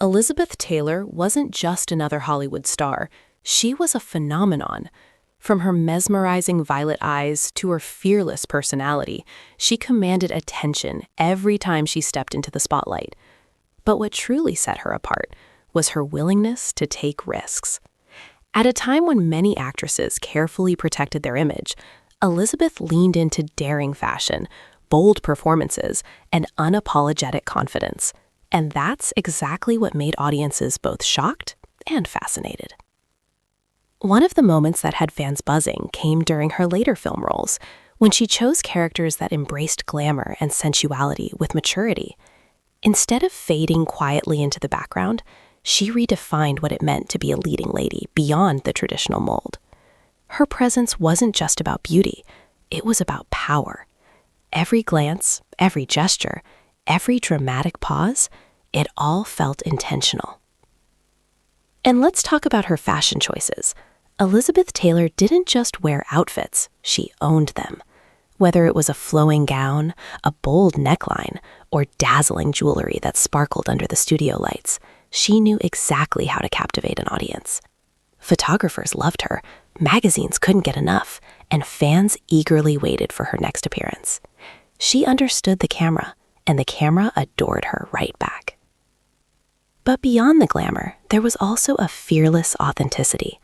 Elizabeth Taylor wasn't just another Hollywood star. She was a phenomenon. From her mesmerizing violet eyes to her fearless personality, she commanded attention every time she stepped into the spotlight. But what truly set her apart was her willingness to take risks. At a time when many actresses carefully protected their image, Elizabeth leaned into daring fashion, bold performances, and unapologetic confidence. And that's exactly what made audiences both shocked and fascinated. One of the moments that had fans buzzing came during her later film roles, when she chose characters that embraced glamour and sensuality with maturity. Instead of fading quietly into the background, she redefined what it meant to be a leading lady beyond the traditional mold. Her presence wasn't just about beauty, it was about power. Every glance, every gesture, every dramatic pause, it all felt intentional. And let's talk about her fashion choices. Elizabeth Taylor didn't just wear outfits, she owned them. Whether it was a flowing gown, a bold neckline, or dazzling jewelry that sparkled under the studio lights, she knew exactly how to captivate an audience. Photographers loved her, magazines couldn't get enough, and fans eagerly waited for her next appearance. She understood the camera, and the camera adored her right back. But beyond the glamour, there was also a fearless authenticity.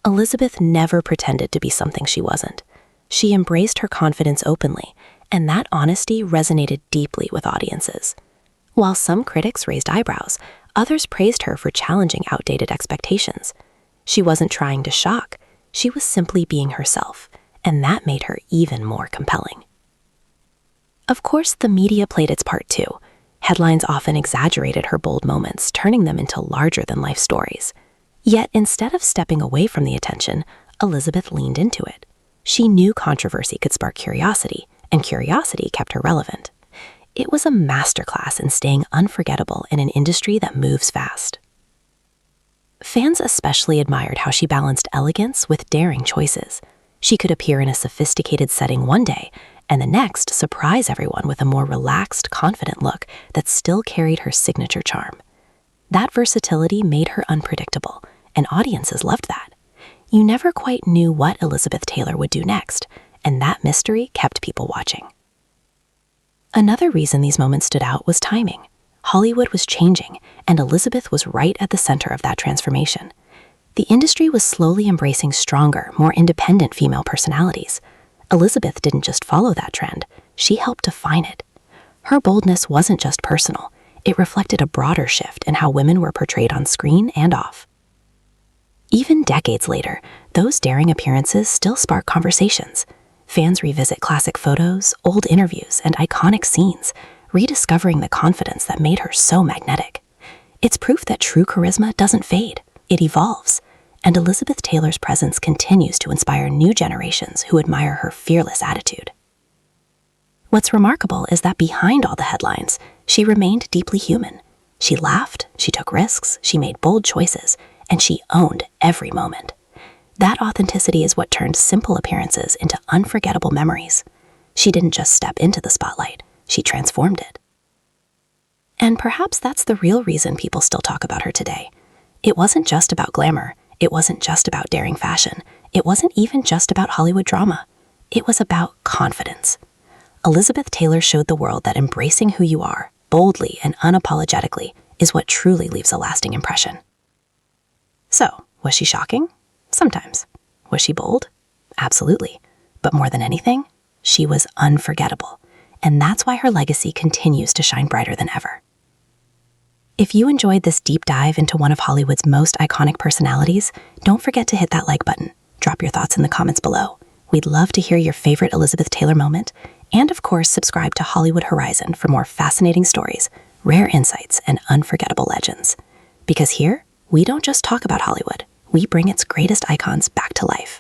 Elizabeth never pretended to be something she wasn't. She embraced her confidence openly, and that honesty resonated deeply with audiences. While some critics raised eyebrows, others praised her for challenging outdated expectations. She wasn't trying to shock, she was simply being herself, and that made her even more compelling. Of course, the media played its part too. Headlines often exaggerated her bold moments, turning them into larger-than-life stories. Yet, instead of stepping away from the attention, Elizabeth leaned into it. She knew controversy could spark curiosity, and curiosity kept her relevant. It was a masterclass in staying unforgettable in an industry that moves fast. Fans especially admired how she balanced elegance with daring choices. She could appear in a sophisticated setting one day, and the next surprise everyone with a more relaxed, confident look that still carried her signature charm. That versatility made her unpredictable, and audiences loved that. You never quite knew what Elizabeth Taylor would do next, and that mystery kept people watching. Another reason these moments stood out was timing. Hollywood was changing, and Elizabeth was right at the center of that transformation. The industry was slowly embracing stronger, more independent female personalities. Elizabeth didn't just follow that trend, she helped define it. Her boldness wasn't just personal, it reflected a broader shift in how women were portrayed on screen and off. Even decades later, those daring appearances still spark conversations. Fans revisit classic photos, old interviews, and iconic scenes, rediscovering the confidence that made her so magnetic. It's proof that true charisma doesn't fade, it evolves. And Elizabeth Taylor's presence continues to inspire new generations who admire her fearless attitude. What's remarkable is that behind all the headlines, she remained deeply human. She laughed, she took risks, she made bold choices, and she owned every moment. That authenticity is what turned simple appearances into unforgettable memories. She didn't just step into the spotlight, she transformed it. And perhaps that's the real reason people still talk about her today. It wasn't just about glamour. It wasn't just about daring fashion. It wasn't even just about Hollywood drama. It was about confidence. Elizabeth Taylor showed the world that embracing who you are, boldly and unapologetically, is what truly leaves a lasting impression. So, was she shocking? Sometimes. Was she bold? Absolutely. But more than anything, she was unforgettable. And that's why her legacy continues to shine brighter than ever. If you enjoyed this deep dive into one of Hollywood's most iconic personalities, don't forget to hit that like button. Drop your thoughts in the comments below. We'd love to hear your favorite Elizabeth Taylor moment. And of course, subscribe to Hollywood Horizon for more fascinating stories, rare insights, and unforgettable legends. Because here, we don't just talk about Hollywood, we bring its greatest icons back to life.